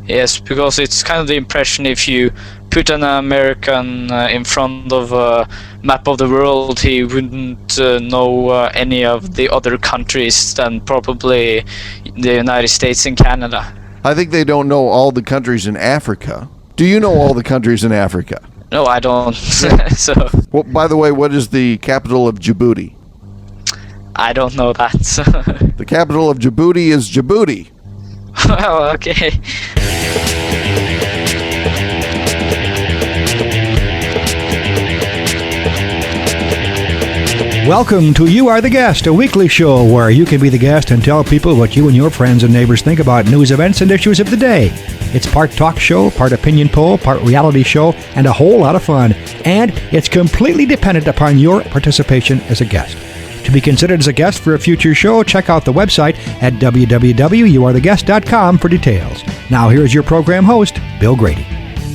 Yes, because it's kind of the impression if you put an American in front of a map of the world, he wouldn't know any of the other countries than probably the United States and Canada. I think they don't know all the countries in Africa. Do you know all the countries in Africa? No, I don't. So Well, by the way, what is the capital of Djibouti? I don't know that. The capital of Djibouti is Djibouti. Well, okay. Welcome to You Are the Guest, a weekly show where you can be the guest and tell people what you and your friends and neighbors think about news events and issues of the day. It's part talk show, part opinion poll, part reality show, and a whole lot of fun. And it's completely dependent upon your participation as a guest. To be considered as a guest for a future show, check out the website at www.youaretheguest.com for details. Now here's your program host, Bill Grady.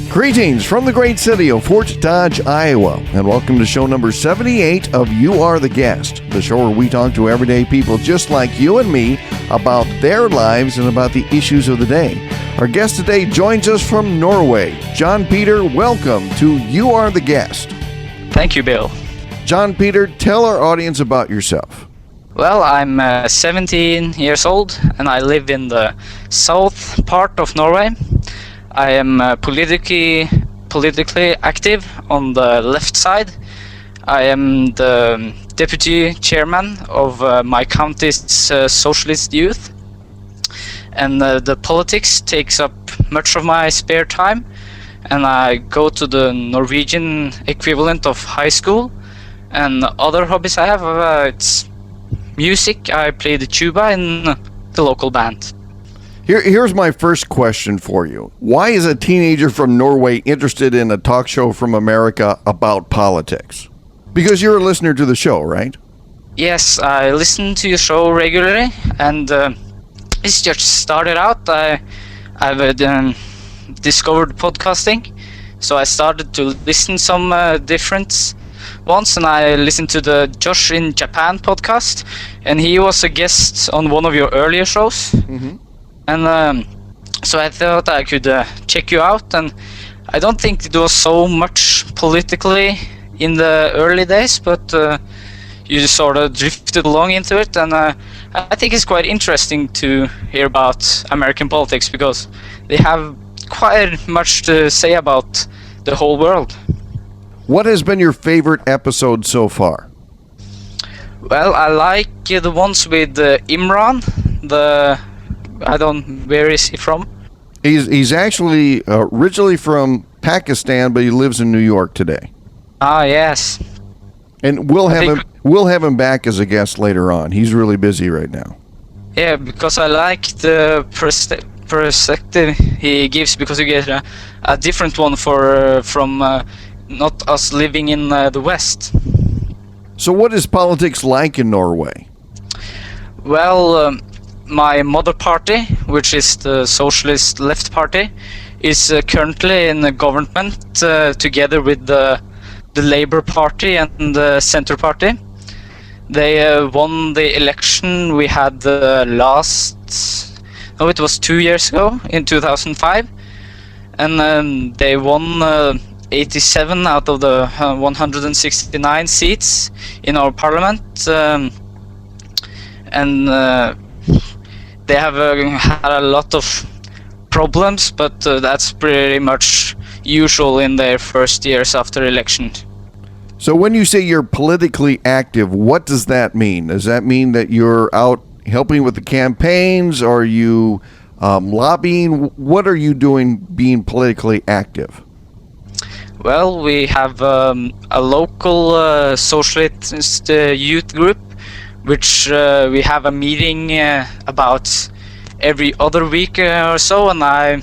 Greetings from the great city of Fort Dodge, Iowa, and welcome to show number 78 of You Are the Guest, the show where we talk to everyday people just like you and me about their lives and about the issues of the day. Our guest today joins us from Norway. Jon Peder, welcome to You Are the Guest. Thank you, Bill. Jon Peder, tell our audience about yourself. Well, I'm 17 years old and I live in the south part of Norway. I am politically active on the left side. I am the deputy chairman of my county's socialist youth. And the politics takes up much of my spare time. And I go to the Norwegian equivalent of high school. And other hobbies I have, it's music. I play the tuba in the local band. Here's my first question for you. Why is a teenager from Norway interested in a talk show from America about politics? Because you're a listener to the show, right? Yes, I listen to your show regularly, and it's just started out. I've discovered podcasting, so I started to listen some different ones, and I listened to the Josh in Japan podcast, and he was a guest on one of your earlier shows. Mm-hmm. And so I thought I could check you out, and I don't think it was so much politically in the early days, but you just sort of drifted along into it, and I think it's quite interesting to hear about American politics because they have quite much to say about the whole world. What has been your favorite episode so far? Well, I like the ones with Imran, where is he from? He's actually originally from Pakistan, but he lives in New York today. Ah, yes. And we'll have him back as a guest later on. He's really busy right now. Yeah, because I like the perspective he gives, because you get a different one from not us living in the West. So what is politics like in Norway? Well, my mother party, which is the Socialist Left Party, is currently in the government together with the Labour Party and the Centre Party. They won the election we had it was 2 years ago, in 2005. And they won 87 out of the 169 seats in our parliament. They have had a lot of problems, but that's pretty much usual in their first years after election. So when you say you're politically active, what does that mean? Does that mean that you're out helping with the campaigns? Are you lobbying? What are you doing being politically active? Well, we have a local socialist youth group, which we have a meeting about every other week or so, and I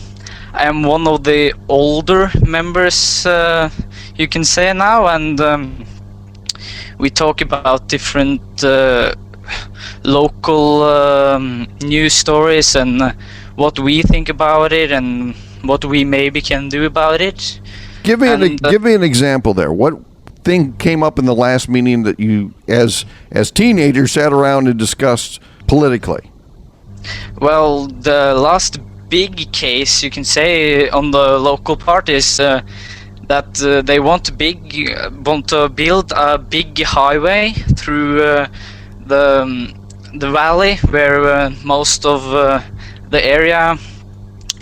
am one of the older members, you can say now, and we talk about different local news stories and what we think about it and what we maybe can do about it. Give me an example there. What thing came up in the last meeting that you, as teenagers, sat around and discussed politically? Well, the last big case, you can say, on the local part is that they want to build a big highway through the valley where most of the area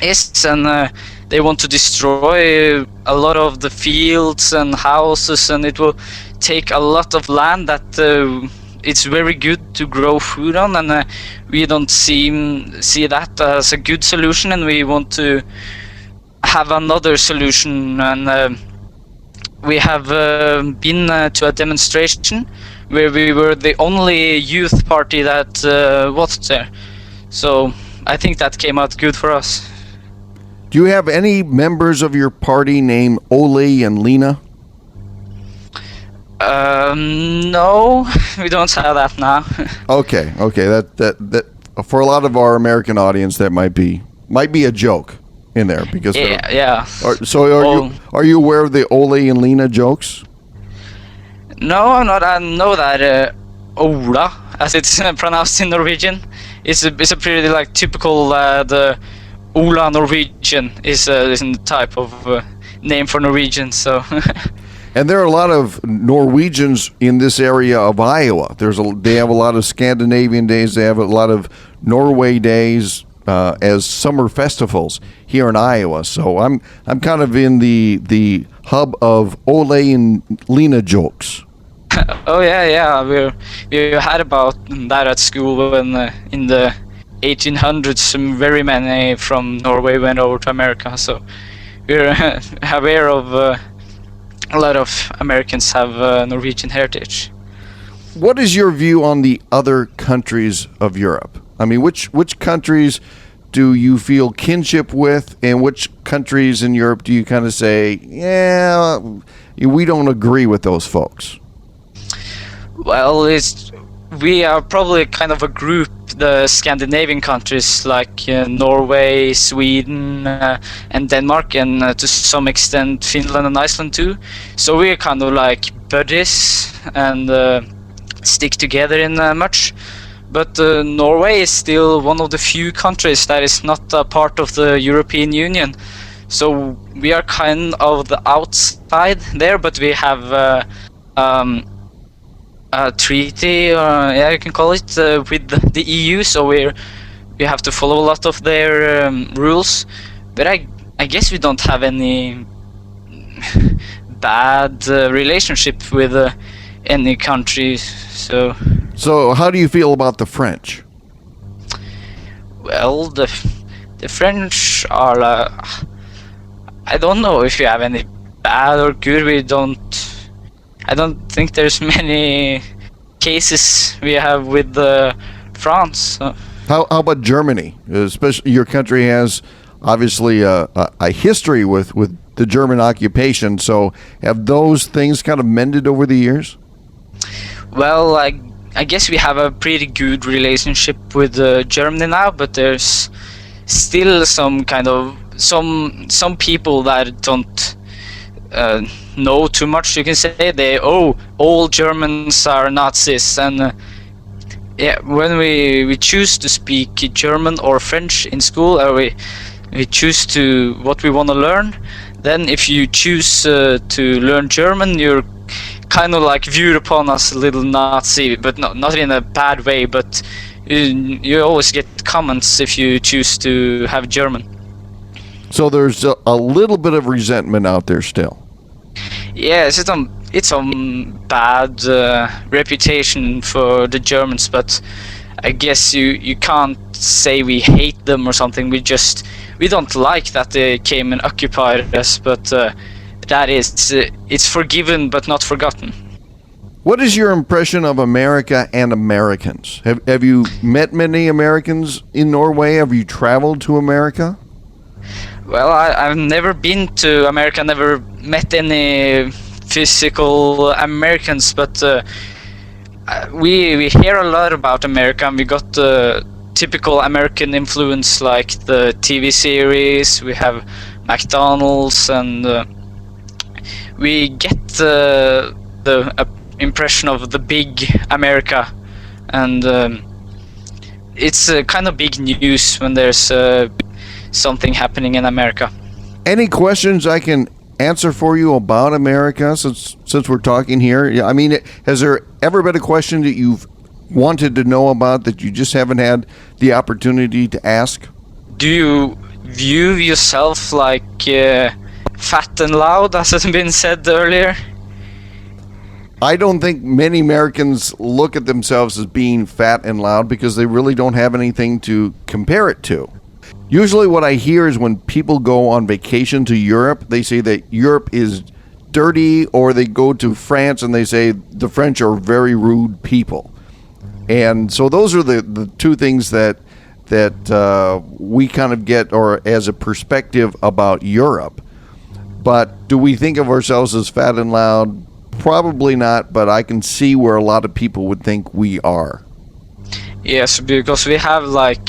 is, and they want to destroy a lot of the fields and houses, and it will take a lot of land that it's very good to grow food on, and we don't see that as a good solution, and we want to have another solution. And we have been to a demonstration where we were the only youth party that was there, so I think that came out good for us. Do you have any members of your party named Ole and Lena? No, we don't have that now. Okay. That for a lot of our American audience, that might be a joke in there because yeah. Are you aware of the Ole and Lena jokes? No, I'm not. I know that Ola, as it's pronounced in Norwegian, is a pretty like typical the Ola Norwegian is a type of name for Norwegian. So. And there are a lot of Norwegians in this area of Iowa. They have a lot of Scandinavian days. They have a lot of Norway days as summer festivals here in Iowa. So I'm kind of in the hub of Ole and Lena jokes. Oh yeah. We had about that at school when in the 1800s, very many from Norway went over to America. So we're aware of. A lot of Americans have Norwegian heritage. What is your view on the other countries of Europe? I mean, which countries do you feel kinship with, and which countries in Europe do you kind of say, yeah, we don't agree with those folks? Well, we are probably kind of a group, the Scandinavian countries like Norway, Sweden, and Denmark, and to some extent Finland and Iceland too. So we're kind of like buddies and stick together in much. But Norway is still one of the few countries that is not a part of the European Union. So we are kind of the outside there, but we have a treaty, you can call it, with the EU, so we have to follow a lot of their rules. But I guess we don't have any bad relationship with any country. So how do you feel about the French? Well, the French are I don't know if you have any bad or good. I don't think there's many cases we have with France. So. How about Germany? Especially your country has obviously a history with the German occupation. So have those things kind of mended over the years? Well, I guess we have a pretty good relationship with Germany now, but there's still some people that don't know too much. You can say all Germans are Nazis, and when we choose to speak German or French in school, or we choose to what we want to learn, then if you choose to learn German, you're kind of like viewed upon as a little Nazi, but not in a bad way, but you always get comments if you choose to have German. So there's a little bit of resentment out there still. Yes, it's a bad reputation for the Germans, but I guess you can't say we hate them or something. We don't like that they came and occupied us, but that is it's forgiven but not forgotten. What is your impression of America and Americans? Have you met many Americans in Norway? Have you traveled to America? Well, I've never been to America, never met any physical Americans, but we hear a lot about America, and we got typical American influence like the TV series, we have McDonald's, and we get the impression of the big America, and it's kind of big news when there's something happening in America. Any questions I can answer for you about America since we're talking here? Yeah, I mean, has there ever been a question that you've wanted to know about that you just haven't had the opportunity to ask? Do you view yourself like fat and loud, as has been said earlier? I don't think many Americans look at themselves as being fat and loud because they really don't have anything to compare it to. Usually what I hear is when people go on vacation to Europe, they say that Europe is dirty, or they go to France and they say the French are very rude people. And so those are the two things that we kind of get, or as a perspective about Europe. But do we think of ourselves as fat and loud? Probably not, but I can see where a lot of people would think we are. Yes, because we have like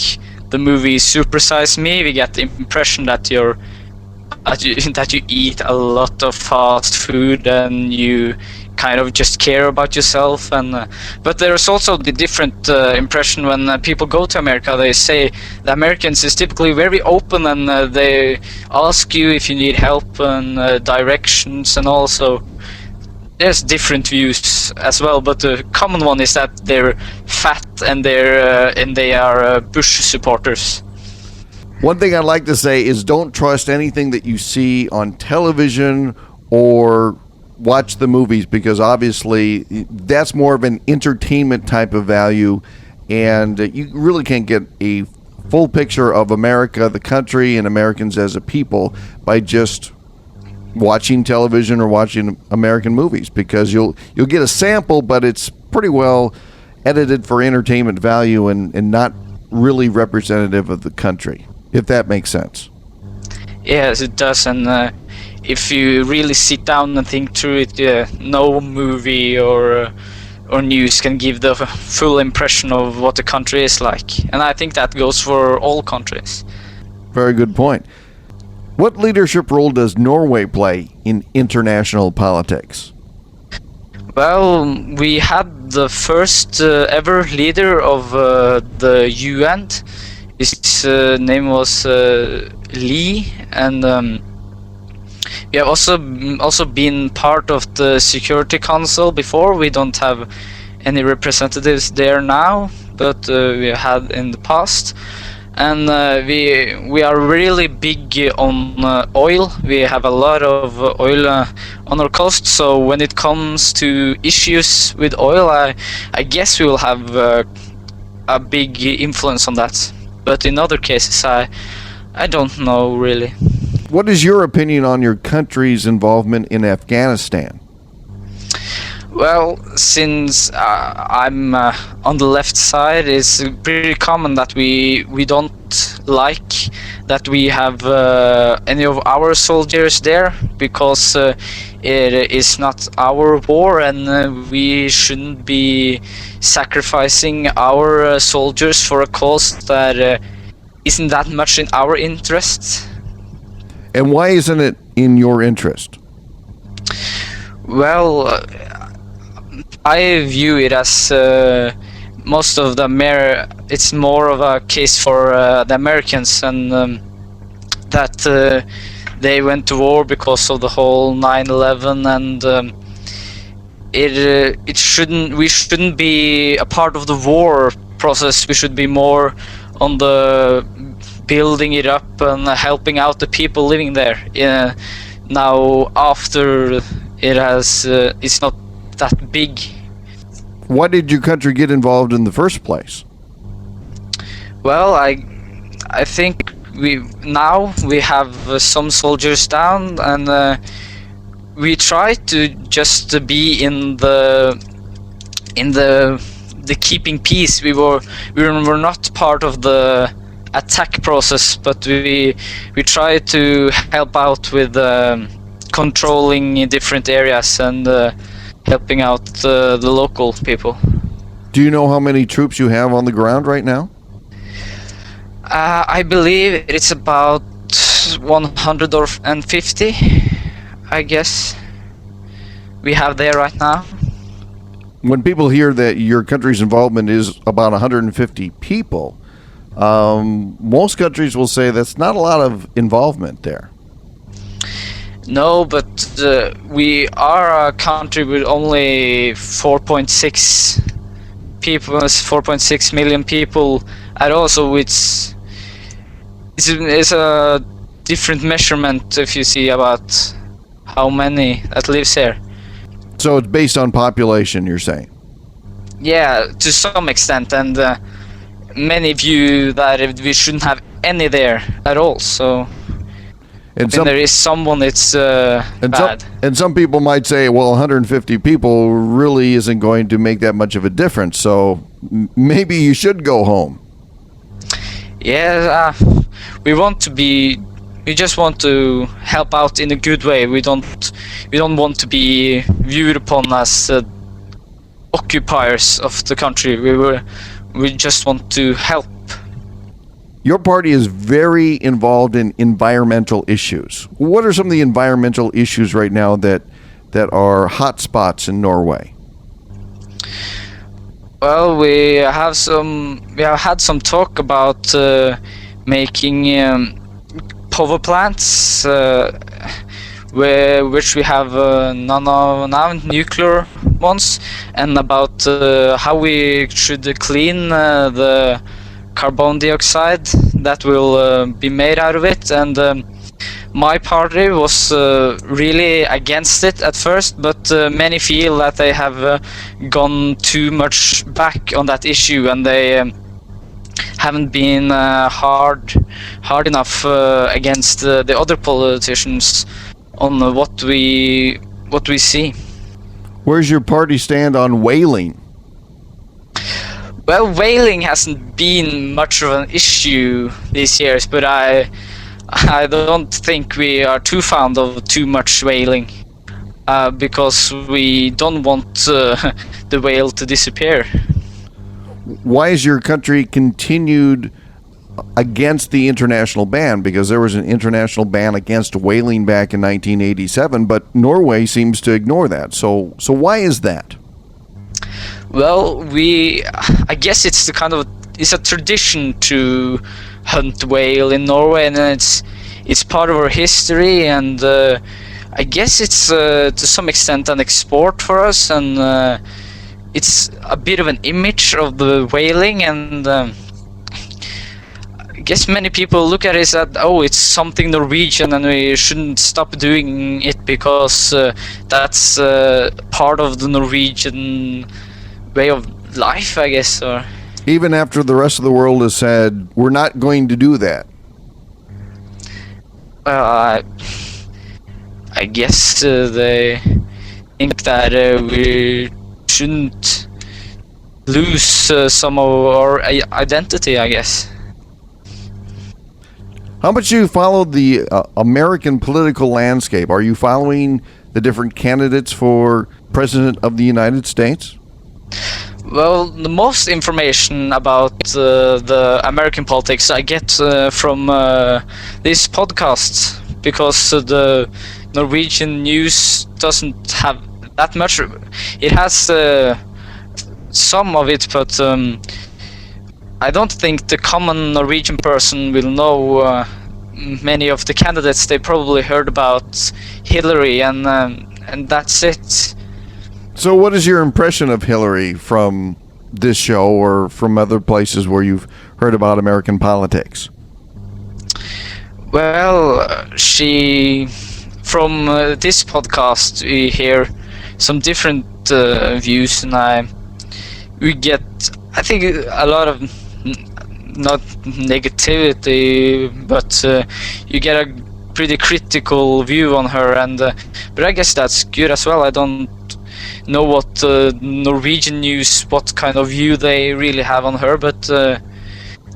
the movie Super Size Me. We get the impression that you eat a lot of fast food and you kind of just care about yourself. And but there's also the different impression when people go to America. They say the Americans is typically very open, and they ask you if you need help and directions, and also there's different views as well, but the common one is that they're fat and they are Bush supporters. One thing I'd like to say is don't trust anything that you see on television or watch the movies, because obviously that's more of an entertainment type of value, and you really can't get a full picture of America, the country, and Americans as a people by just watching television or watching American movies, because you'll get a sample, but it's pretty well edited for entertainment value and not really representative of the country, if that makes sense. Yes, it does. And if you really sit down and think through it, no movie or news can give the full impression of what the country is like. And I think that goes for all countries. Very good point. What leadership role does Norway play in international politics? Well, we had the first ever leader of the UN. His name was Lee, and we have also been part of the Security Council before. We don't have any representatives there now, but we had in the past. And we are really big on oil. We have a lot of oil on our coast. So when it comes to issues with oil, I guess we will have a big influence on that. But in other cases, I don't know really. What is your opinion on your country's involvement in Afghanistan? Well, since I'm on the left side, it's pretty common that we don't like that we have any of our soldiers there, because it is not our war, and we shouldn't be sacrificing our soldiers for a cause that isn't that much in our interest. And why isn't it in your interest? Well, I view it as most of the it's more of a case for the Americans, and that they went to war because of the whole 9/11, and we shouldn't be a part of the war process. We should be more on the building it up and helping out the people living there. Now after it's not that big. Why did your country get involved in the first place? Well, I think we have some soldiers down, and we try to just be in the keeping peace. We were not part of the attack process, but we try to help out with controlling different areas and helping out the local people. Do you know how many troops you have on the ground right now? I believe it's about 150, I guess, we have there right now. When people hear that your country's involvement is about 150 people, Most countries will say that's not a lot of involvement there. No, but we are a country with only 4.6 people, 4.6 million people at all. So it's a different measurement if you see about how many that lives here. So it's based on population, you're saying? Yeah, to some extent, and many view that we shouldn't have any there at all. So. And When there is someone, it's bad. And some people might say, well, 150 people really isn't going to make that much of a difference, so maybe you should go home. Yeah, we just want to help out in a good way. We don't want to be viewed upon as occupiers of the country. We just want to help. Your party is very involved in environmental issues. What are some of the environmental issues right now that are hot spots in Norway? Well, we have had some talk about making power plants, which we have none of now, nuclear ones, and about how we should clean the carbon dioxide that will be made out of it. And my party was really against it at first, but many feel that they have gone too much back on that issue, and they haven't been hard enough against the other politicians on what we see. Where's your party stand on whaling? Well, whaling hasn't been much of an issue these years, but I don't think we are too fond of too much whaling, because we don't want the whale to disappear. Why is your country continued against the international ban? Because there was an international ban against whaling back in 1987, but Norway seems to ignore that. So why is that? Well, I guess it's it's a tradition to hunt whale in Norway, and it's part of our history, and I guess it's to some extent an export for us, and it's a bit of an image of the whaling, and I guess many people look at it as that, oh, it's something Norwegian and we shouldn't stop doing it because that's part of the Norwegian way of life, I guess. Or even after the rest of the world has said, we're not going to do that. I guess they think that we shouldn't lose some of our identity, I guess. How much do you follow the American political landscape? Are you following the different candidates for President of the United States? Well, the most information about the American politics I get from this podcast, because the Norwegian news doesn't have that much. It has some of it, but I don't think the common Norwegian person will know many of the candidates. They probably heard about Hillary, and that's it. So what is your impression of Hillary from this show or from other places where you've heard about American politics? Well, from this podcast, we hear some different views, and we get, I think, a lot of not negativity, but you get a pretty critical view on her, and but I guess that's good as well. I don't know what Norwegian news, what kind of view they really have on her, but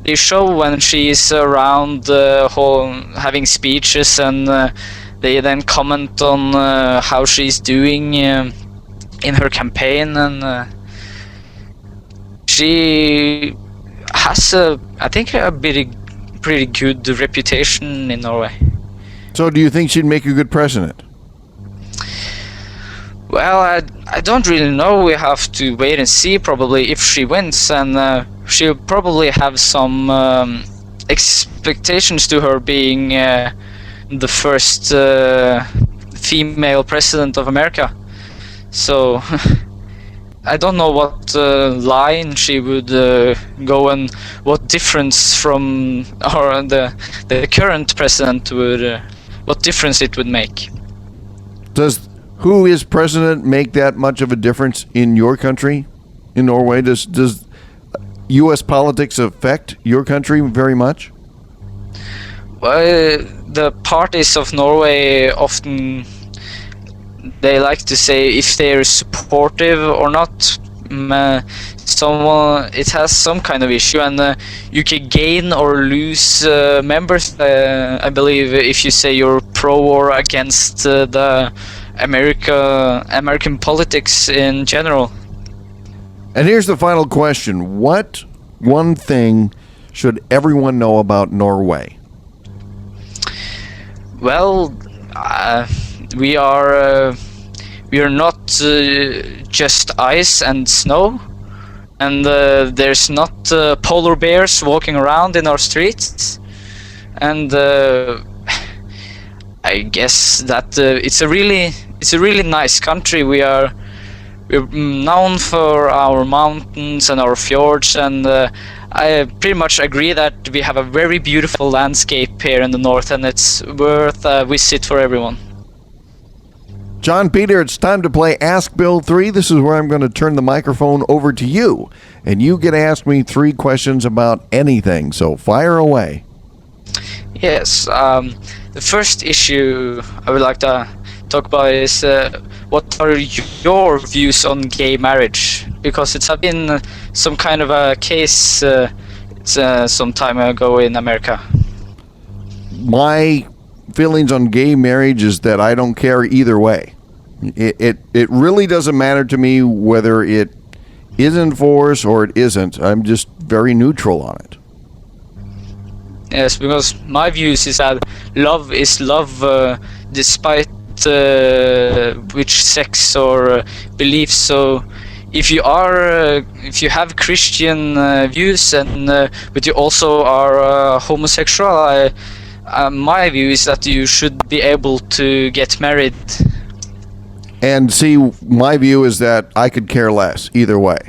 they show when she is around having speeches, and they then comment on how she's doing in her campaign, and she has I think a pretty good reputation in Norway. So do you think she'd make a good president? Well, I don't really know. We have to wait and see, probably, if she wins, and she'll probably have some expectations to her being the first female president of America. So I don't know what line she would go and what difference from or the current president would what difference it would make. Does who is president make that much of a difference in your country, in Norway? Does U.S. politics affect your country very much? Well, the parties of Norway often, they like to say if they're supportive or not. Someone, it has some kind of issue, and you can gain or lose members. I believe if you say you're pro or against the American politics in general. And here's the final question: what one thing should everyone know about Norway? Well, we are not just ice and snow, and there's not polar bears walking around in our streets, and I guess that it's a really nice country. We're known for our mountains and our fjords, and I pretty much agree that we have a very beautiful landscape here in the north, and it's worth a visit for everyone. Jon Peder, it's time to play Ask Bill 3. This is where I'm going to turn the microphone over to you, and you get to ask me 3 questions about anything, so fire away. Yes, the first issue I would like to talk about is what are your views on gay marriage? Because it's been some kind of a case some time ago in America. My feelings on gay marriage is that I don't care either way. It really doesn't matter to me whether it is in force or it isn't. I'm just very neutral on it. Yes, because my views is that love is love despite which sex or beliefs. So if you have Christian views and but you also are homosexual, my view is that you should be able to get married. And see, my view is that I could care less either way.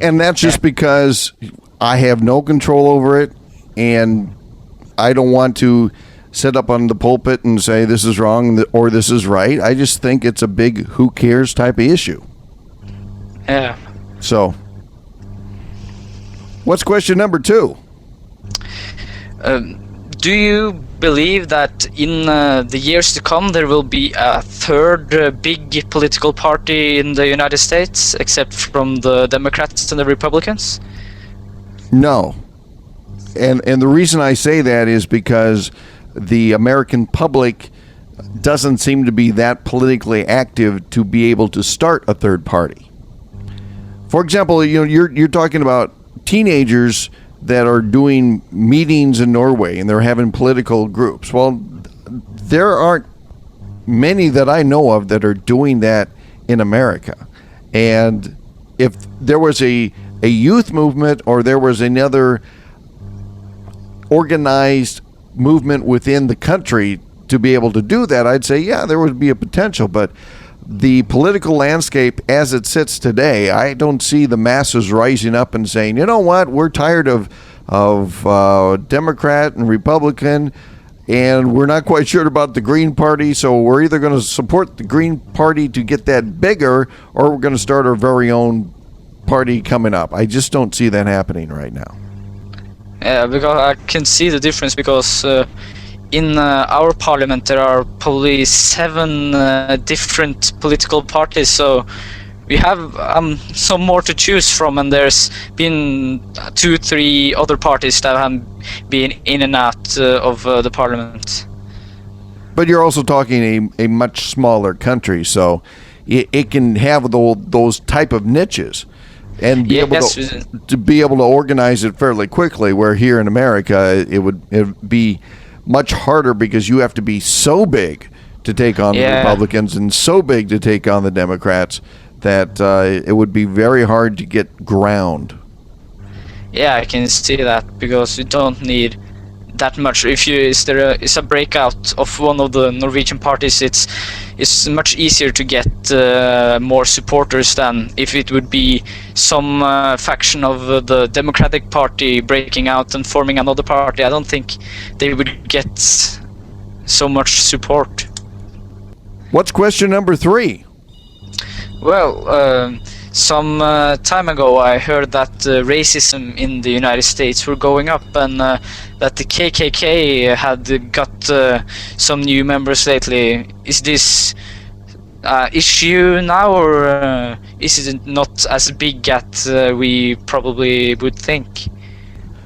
And that's just because I have no control over it, and I don't want to sit up on the pulpit and say this is wrong or this is right. I just think it's a big who cares type of issue. Yeah. So, what's question number 2? Do you believe that in the years to come there will be a third big political party in the United States, except from the Democrats and the Republicans? No. And the reason I say that is because the American public doesn't seem to be that politically active to be able to start a third party. For example, you're talking about teenagers that are doing meetings in Norway and they're having political groups. Well, there aren't many that I know of that are doing that in America. And if there was a youth movement or there was another organized movement within the country to be able to do that, I'd say, yeah, there would be a potential. But the political landscape as it sits today, I don't see the masses rising up and saying, you know what, we're tired of Democrat and Republican, and we're not quite sure about the Green Party, so we're either going to support the Green Party to get that bigger, or we're going to start our very own party coming up. I just don't see that happening right now. Yeah, because I can see the difference, because in our parliament there are probably 7 different political parties, so we have some more to choose from, and there's been 2-3 other parties that have been in and out of the parliament. But you're also talking a much smaller country, so it can have those type of niches and be able to be able to organize it fairly quickly, where here in America it would be much harder because you have to be so big to take on the Republicans and so big to take on the Democrats that it would be very hard to get ground. Yeah, I can see that, because you don't need that much. If you is a breakout of one of the Norwegian parties, it's much easier to get more supporters than if it would be some faction of the Democratic Party breaking out and forming another party. I don't think they would get so much support. What's question number 3? Well, some time ago I heard that racism in the United States were going up, and that the KKK had got some new members lately. Is this issue now, or is it not as big as we probably would think?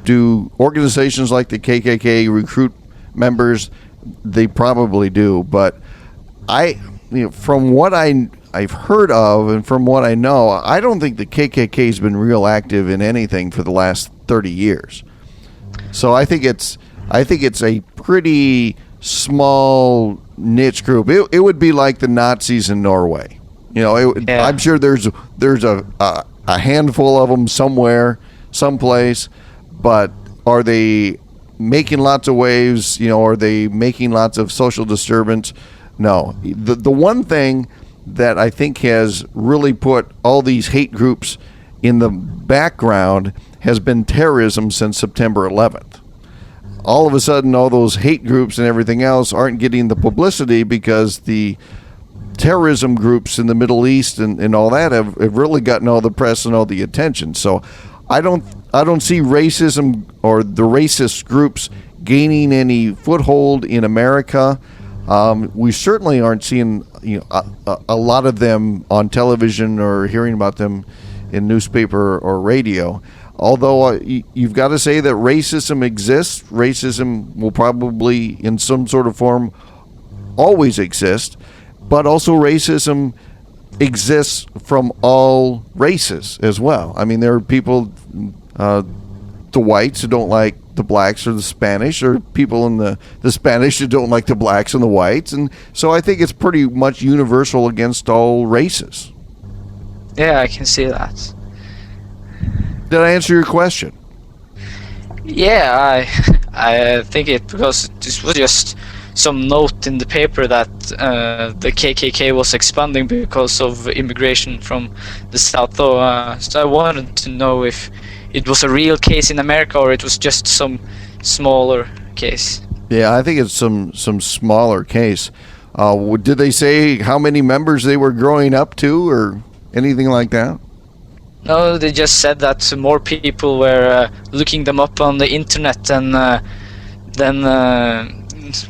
Do organizations like the KKK recruit members? They probably do, but from what I've heard of and from what I know, I don't think the KKK has been real active in anything for the last 30 years. So I think it's a pretty small niche group. It would be like the Nazis in Norway. I'm sure there's a handful of them somewhere, someplace, but are they making lots of waves? Are they making lots of social disturbance? No. The one thing that I think has really put all these hate groups in the background has been terrorism since September 11th. All of a sudden, all those hate groups and everything else aren't getting the publicity because the terrorism groups in the Middle East and all that have really gotten all the press and all the attention. So I don't see racism or the racist groups gaining any foothold in America. We certainly aren't seeing a lot of them on television or hearing about them in newspaper or radio. Although you've got to say that racism exists. Racism will probably, in some sort of form, always exist. But also racism exists from all races as well. I mean, there are people, the whites, who don't like the blacks or the Spanish, or people in the Spanish who don't like the blacks and the whites. And so I think it's pretty much universal against all races. Yeah, I can see that. Did I answer your question? Yeah, I think it, because this was just some note in the paper that the KKK was expanding because of immigration from the south. So I wanted to know if it was a real case in America or it was just some smaller case. Yeah, I think it's some smaller case. Did they say how many members they were growing up to or anything like that? No, they just said that more people were looking them up on the internet and then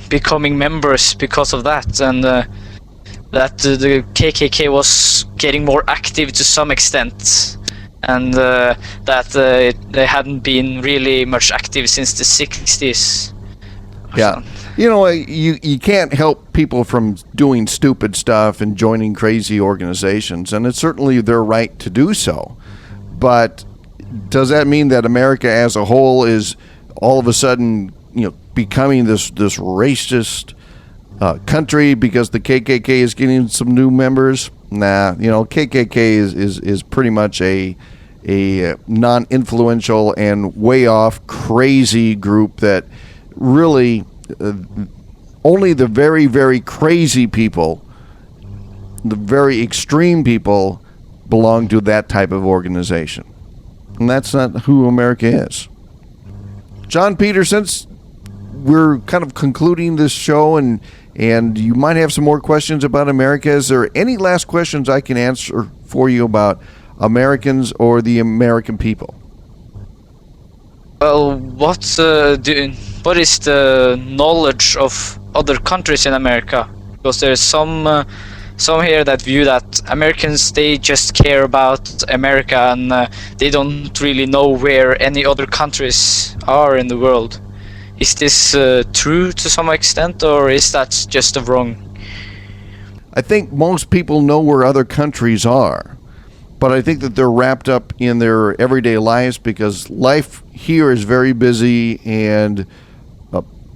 becoming members because of that, and that the KKK was getting more active to some extent, and that they hadn't been really much active since the 60s. Yeah. You can't help people from doing stupid stuff and joining crazy organizations, and it's certainly their right to do so. But does that mean that America as a whole is all of a sudden, becoming this racist country because the KKK is getting some new members? Nah, KKK is pretty much a non-influential and way off crazy group that really only the very, very crazy people, the very extreme people, belong to that type of organization. And that's not who America is. Jon Peder, since we're kind of concluding this show and you might have some more questions about America, is there any last questions I can answer for you about Americans or the American people? Well, what is the knowledge of other countries in America? Because there's some here that view that Americans, they just care about America and they don't really know where any other countries are in the world. Is this true to some extent, or is that just wrong? I think most people know where other countries are, but I think that they're wrapped up in their everyday lives because life here is very busy, and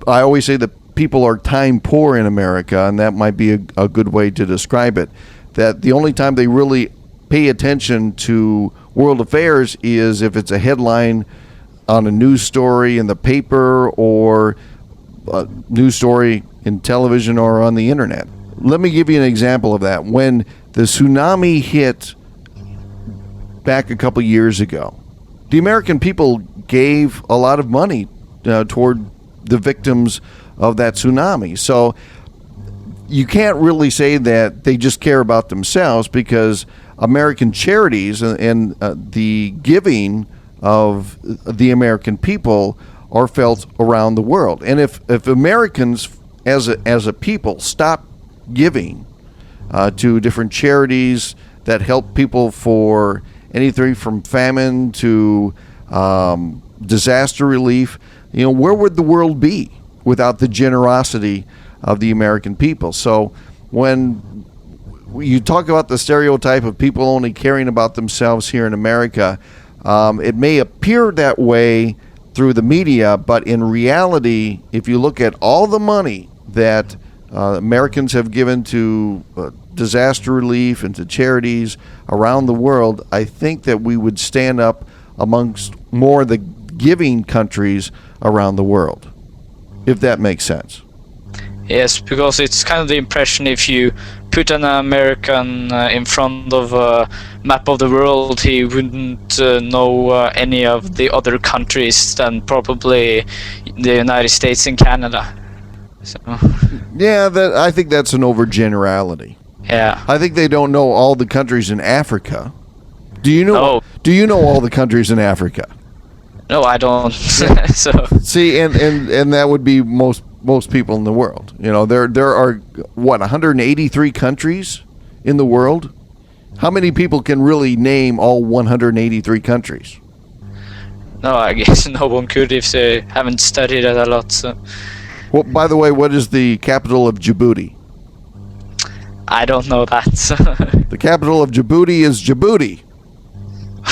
I always say that people are time poor in America, and that might be a good way to describe it. That the only time they really pay attention to world affairs is if it's a headline on a news story in the paper or a news story in television or on the internet. Let me give you an example of that. When the tsunami hit back a couple years ago, the American people gave a lot of money toward the victims of that tsunami. So you can't really say that they just care about themselves, because American charities and the giving of the American people are felt around the world. And if Americans as a people stop giving to different charities that help people for anything from famine to disaster relief, where would the world be without the generosity of the American people? So when you talk about the stereotype of people only caring about themselves here in America, it may appear that way through the media, but in reality, if you look at all the money that Americans have given to disaster relief and to charities around the world, I think that we would stand up amongst more of the giving countries around the world, if that makes sense. Yes, because it's kind of the impression, if you put an American in front of a map of the world, he wouldn't know any of the other countries than probably the United States and Canada. So. Yeah, I think that's an overgenerality. Yeah. I think they don't know all the countries in Africa. Do you know? No. Do you know all the countries in Africa? No, I don't. So. See, and that would be most people in the world. There are 183 countries in the world. How many people can really name all 183 countries? No, I guess no one could if they haven't studied it a lot. So. Well, by the way, what is the capital of Djibouti? I don't know that. So. The capital of Djibouti is Djibouti.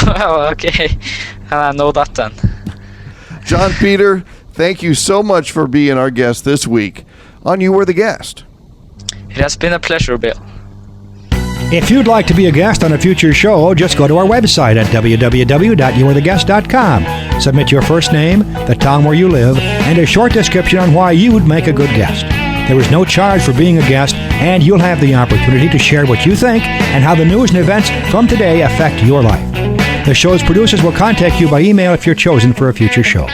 Well, okay. I know that then. Jon Peder, thank you so much for being our guest this week on You Were the Guest. It has been a pleasure, Bill. If you'd like to be a guest on a future show, just go to our website at www.youarethiguest.com. Submit your first name, the town where you live, and a short description on why you would make a good guest. There is no charge for being a guest, and you'll have the opportunity to share what you think and how the news and events from today affect your life. The show's producers will contact you by email if you're chosen for a future show.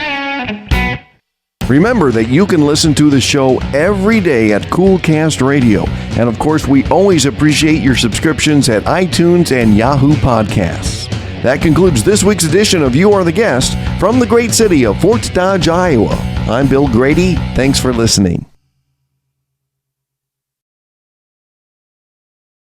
Remember that you can listen to the show every day at Coolcast Radio. And of course, we always appreciate your subscriptions at iTunes and Yahoo Podcasts. That concludes this week's edition of You Are the Guest from the great city of Fort Dodge, Iowa. I'm Bill Grady. Thanks for listening.